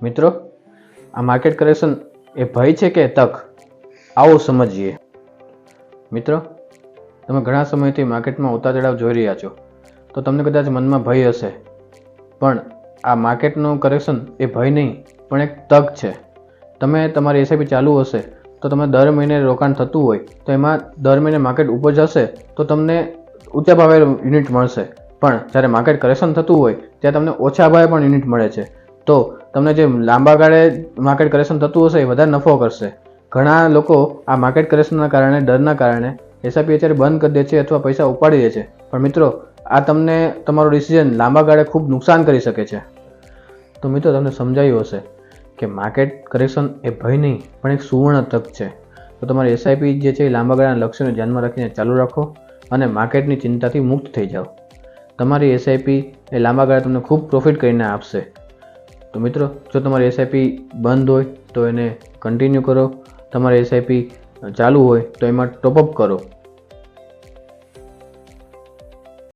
મિત્રો, આ market correction એ ભય છે કે તક? આવો સમજીએ. મિત્રો, તમે ઘણા સમયથી માર્કેટમાં ઉતાર ચઢાવ જોઈ રહ્યા છો, તો તમને કદાચ મનમાં ભય હશે. પણ આ માર્કેટનું કરેક્શન એ ભય નહીં, પણ એક તક છે. તમે તમારી એસઆઈપી ચાલુ હશે તો તમે દર મહિને રોકાણ થતું હોય તો એમાં દર મહિને માર્કેટ ઉપર જશે તો તમને ઊંચા ભાવે યુનિટ મળશે. પણ જ્યારે માર્કેટ કરેક્શન થતું હોય ત્યાં તમને ઓછા ભાવે પણ યુનિટ મળે છે. તો તમને જે લાંબા ગાળે માર્કેટ કરેક્શન થતું હશે એ વધારે નફો કરશે. ઘણા લોકો આ માર્કેટ કરેક્શનના કારણે, ડરના કારણે એસઆઈપી અત્યારે બંધ કરી દે છે અથવા પૈસા ઉપાડી દે છે. પણ મિત્રો, આ તમને તમારો ડિસિઝન લાંબા ગાળે ખૂબ નુકસાન કરી શકે છે. તો મિત્રો, તમને સમજાયું હશે કે માર્કેટ કરેક્શન એ ભય નહીં પણ એક સુવર્ણ તક છે. તો તમારી એસઆઈપી જે છે એ લાંબા ગાળાના લક્ષ્યોને ધ્યાનમાં રાખીને ચાલુ રાખો અને માર્કેટની ચિંતાથી મુક્ત થઈ જાઓ. તમારી એસઆઈપી એ લાંબા ગાળે તમને ખૂબ પ્રોફિટ કરીને આપશે. તો મિત્રો, જો તમારી એસઆઈપી બંધ હોય તો એને કન્ટિન્યુ કરો. તમારી એસઆઈપી ચાલુ હોય તો એમાં ટોપઅપ કરો.